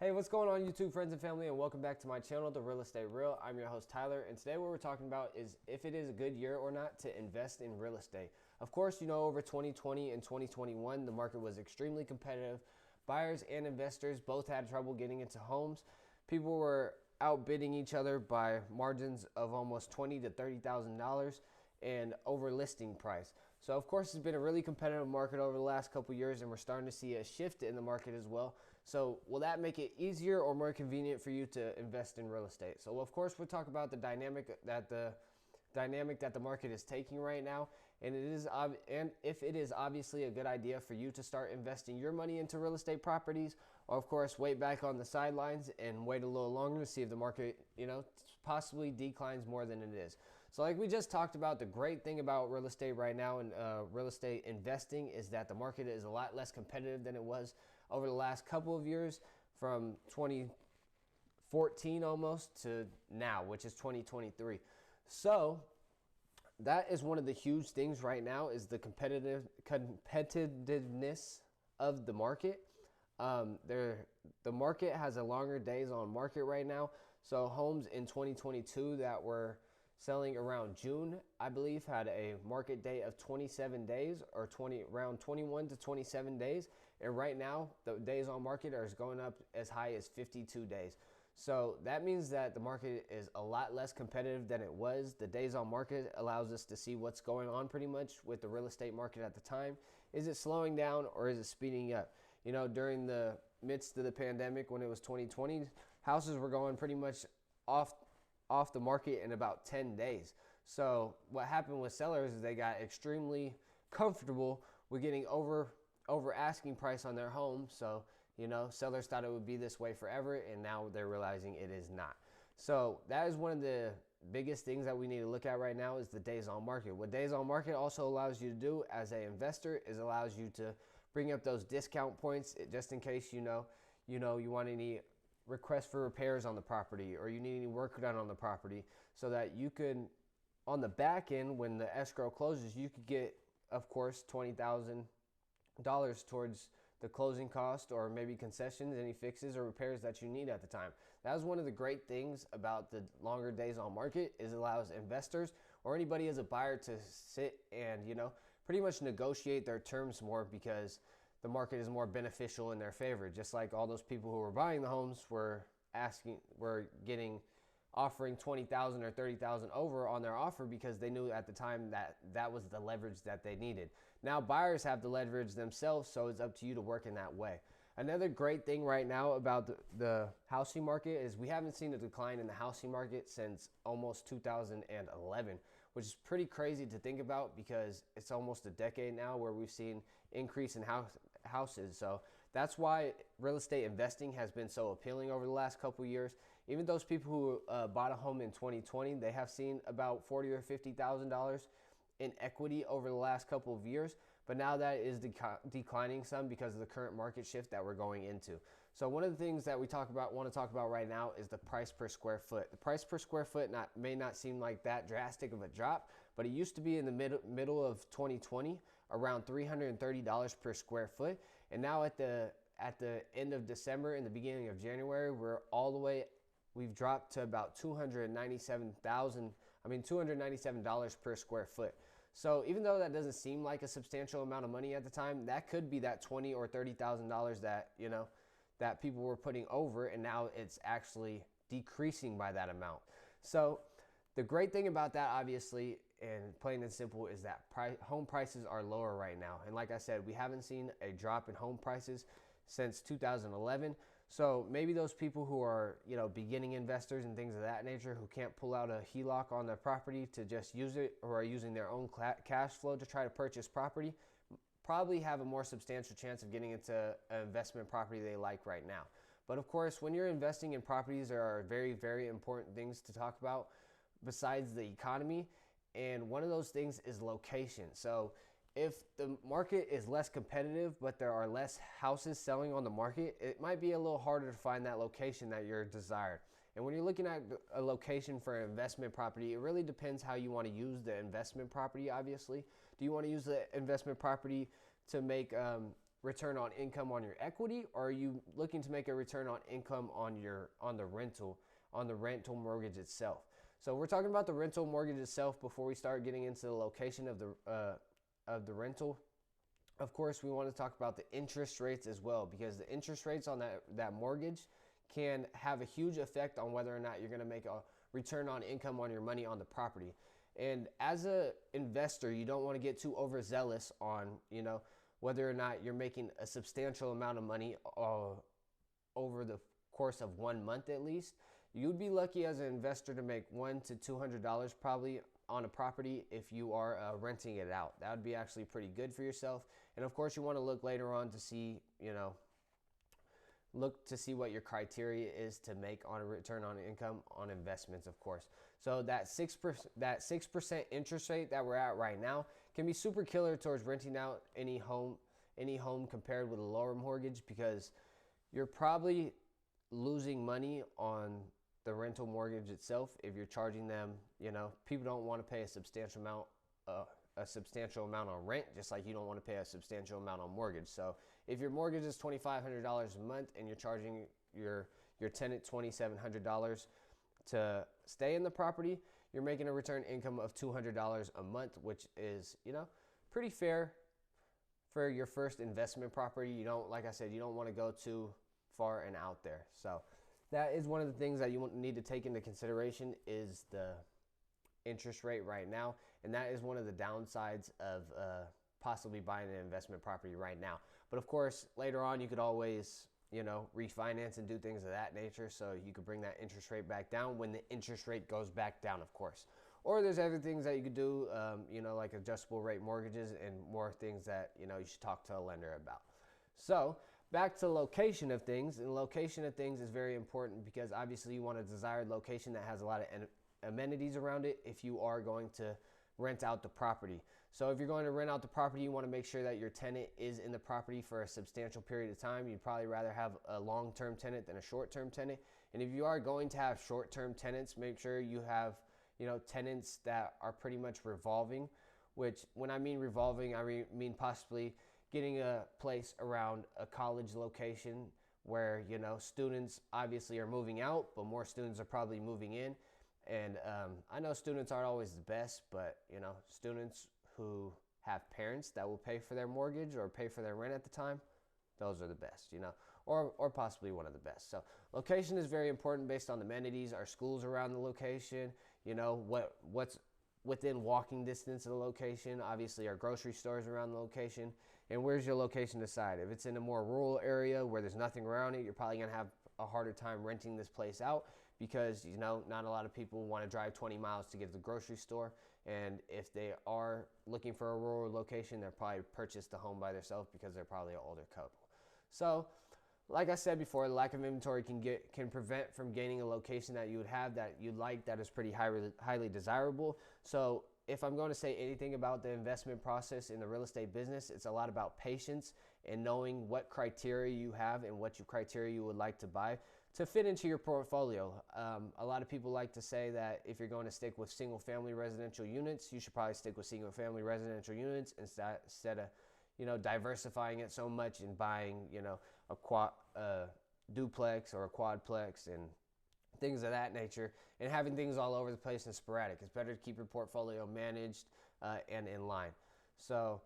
Hey, what's going on YouTube friends and family, and welcome back to my channel, The Real Estate Real. I'm your host Tyler, and today what we're talking about is if it is a good year or not to invest in real estate. Of course, you know, over 2020 and 2021, the market was extremely competitive. Buyers and investors both had trouble getting into homes. People were outbidding each other by margins of almost $20,000 to $30,000 and over listing price. So of course it's been a really competitive market over the last couple years, and we're starting to see a shift in the market as well. So will that make it easier or more convenient for you to invest in real estate? So of course we'll talk about the dynamic that the market is taking right now, and if it is obviously a good idea for you to start investing your money into real estate properties, or of course wait back on the sidelines and wait a little longer to see if the market, you know, possibly declines more than it is. So like we just talked about, the great thing about real estate right now and real estate investing is that the market is a lot less competitive than it was over the last couple of years, from 2014 almost to now, which is 2023. So that is one of the huge things right now, is the competitiveness of the market. The market has a longer days on market right now. So homes in 2022 that were selling around June, I believe, had a market day of 27 days, or around 21 to 27 days. And right now the days on market are going up as high as 52 days. So that means that the market is a lot less competitive than it was. The days on market allows us to see what's going on pretty much with the real estate market at the time. Is it slowing down or is it speeding up? You know, during the midst of the pandemic, when it was 2020, houses were going pretty much off the market in about 10 days. So what happened with sellers is they got extremely comfortable with getting over asking price on their home. So, you know, sellers thought it would be this way forever, and now they're realizing it is not. So that is one of the biggest things that we need to look at right now, is the days on market. What days on market also allows you to do as an investor is allows you to bring up those discount points, just in case you want any requests for repairs on the property, or you need any work done on the property, so that you can, on the back end, when the escrow closes, you could get, of course, $20,000 towards the closing cost, or maybe concessions, any fixes or repairs that you need at the time. That was one of the great things about the longer days on market, is it allows investors or anybody as a buyer to sit and, you know, pretty much negotiate their terms more, because the market is more beneficial in their favor. Just like all those people who were buying the homes were offering 20,000 or 30,000 over on their offer, because they knew at the time that that was the leverage that they needed. Now buyers have the leverage themselves, so it's up to you to work in that way. Another great thing right now about the housing market is we haven't seen a decline in the housing market since almost 2011, which is pretty crazy to think about, because it's almost a decade now where we've seen increase in houses. So that's why real estate investing has been so appealing over the last couple of years. Even those people who bought a home in 2020, they have seen about $40,000 or $50,000 in equity over the last couple of years, but now that is declining some because of the current market shift that we're going into. So one of the things that want to talk about right now is the price per square foot. The price per square foot may not seem like that drastic of a drop, but it used to be in the middle of 2020 around $330 per square foot, and now at the end of December and the beginning of January, we've dropped to about $297 per square foot. So even though that doesn't seem like a substantial amount of money at the time, that could be that $20,000 or $30,000 that, you know, that people were putting over, and now it's actually decreasing by that amount. So the great thing about that, obviously, and plain and simple, is that home prices are lower right now. And like I said, we haven't seen a drop in home prices since 2011. So maybe those people who are, you know, beginning investors and things of that nature, who can't pull out a HELOC on their property to just use it, or are using their own cash flow to try to purchase property, probably have a more substantial chance of getting into an investment property they like right now. But of course, when you're investing in properties, there are very, very important things to talk about besides the economy. And one of those things is location. So if the market is less competitive, but there are less houses selling on the market, it might be a little harder to find that location that you're desired. And when you're looking at a location for an investment property, it really depends how you want to use the investment property, obviously. Do you want to use the investment property to make return on income on your equity, or are you looking to make a return on income on the rental mortgage itself? So we're talking about the rental mortgage itself before we start getting into the location of the rental. Of course, we want to talk about the interest rates as well, because the interest rates on that mortgage can have a huge effect on whether or not you're going to make a return on income on your money on the property. And as a investor, you don't want to get too overzealous on, whether or not you're making a substantial amount of money over the course of 1 month at least. You'd be lucky as an investor to make $100 to $200 probably on a property if you are renting it out. That would be actually pretty good for yourself. And of course, you want to look later on to see, look to see what your criteria is to make on a return on income on investments, of course. So that 6% interest rate that we're at right now can be super killer towards renting out any home compared with a lower mortgage, because you're probably losing money on the rental mortgage itself if you're charging them. People don't want to pay a substantial amount on rent, just like you don't want to pay a substantial amount on mortgage. So if your mortgage is $2,500 a month and you're charging your tenant $2,700 to stay in the property, you're making a return income of $200 a month, which is, pretty fair for your first investment property. You don't, like I said, you don't want to go too far and out there. So that is one of the things that you need to take into consideration, is the interest rate right now. And that is one of the downsides of possibly buying an investment property right now. But of course, later on, you could always, refinance and do things of that nature. So you could bring that interest rate back down when the interest rate goes back down, of course. Or there's other things that you could do, like adjustable rate mortgages and more things that, you should talk to a lender about. So back to location of things. And location of things is very important, because obviously you want a desired location that has a lot of amenities around it if you are going to rent out the property. So if you're going to rent out the property, you want to make sure that your tenant is in the property for a substantial period of time. You'd probably rather have a long-term tenant than a short-term tenant. And if you are going to have short-term tenants, make sure you have, tenants that are pretty much revolving, which when I mean revolving, I mean possibly getting a place around a college location where, students obviously are moving out, but more students are probably moving in. And I know students aren't always the best, but, students who have parents that will pay for their mortgage or pay for their rent at the time, those are the best, or possibly one of the best. So location is very important based on the amenities. Are schools around the location? What's within walking distance of the location? Obviously, are grocery stores around the location? And where's your location decide? If it's in a more rural area where there's nothing around it, you're probably going to have a harder time renting this place out, because not a lot of people want to drive 20 miles to get to the grocery store. And if they are looking for a rural location, they'll probably purchase the home by themselves, because they're probably an older couple. So like I said before, the lack of inventory can prevent from gaining a location that you would have that you like, that is pretty highly desirable. So if I'm going to say anything about the investment process in the real estate business, it's a lot about patience and knowing what criteria you have and what criteria you would like to buy to fit into your portfolio. A lot of people like to say that if you're going to stick with single-family residential units, you should probably stick with single-family residential units instead of, diversifying it so much and buying, a duplex or a quadplex and things of that nature, and having things all over the place and sporadic. It's better to keep your portfolio managed and in line. So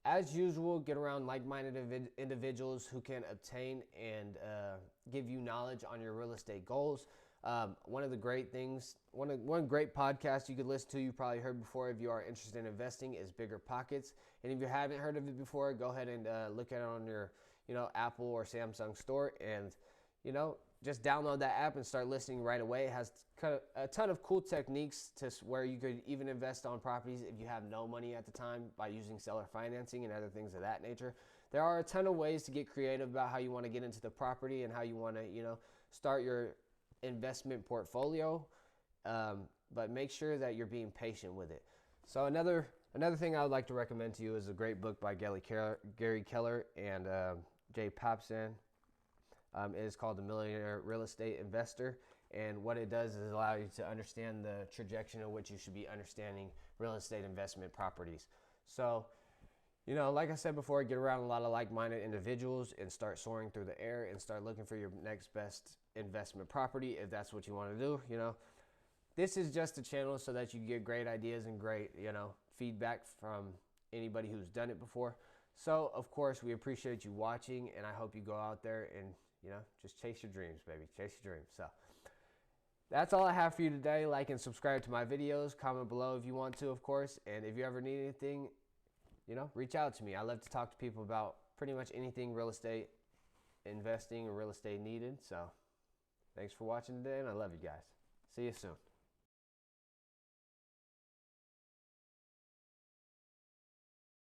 as usual, get around like-minded individuals who can obtain and give you knowledge on your real estate goals. One great podcast you could listen to, you probably heard before if you are interested in investing, is Bigger Pockets. And if you haven't heard of it before, go ahead and look at it on your Apple or Samsung store, and just download that app and start listening right away. It has a ton of cool techniques to where you could even invest on properties if you have no money at the time by using seller financing and other things of that nature. There are a ton of ways to get creative about how you want to get into the property and how you want to, start your investment portfolio. But make sure that you're being patient with it. So another thing I would like to recommend to you is a great book by Gary Keller and Jay Papasan. It is called The Millionaire Real Estate Investor, and what it does is allow you to understand the trajectory in which you should be understanding real estate investment properties. So, You know, like I said before, get around a lot of like-minded individuals and start soaring through the air and start looking for your next best investment property if that's what you want to do. You know, this is just a channel so that you get great ideas and great, you know, feedback from anybody who's done it before. So, of course, we appreciate you watching, and I hope you go out there and, you know, just chase your dreams, baby. Chase your dreams. So, that's all I have for you today. Like and subscribe to my videos. Comment below if you want to, of course. And if you ever need anything, you know, reach out to me. I love to talk to people about pretty much anything real estate investing or real estate needed. So, thanks for watching today, and I love you guys. See you soon.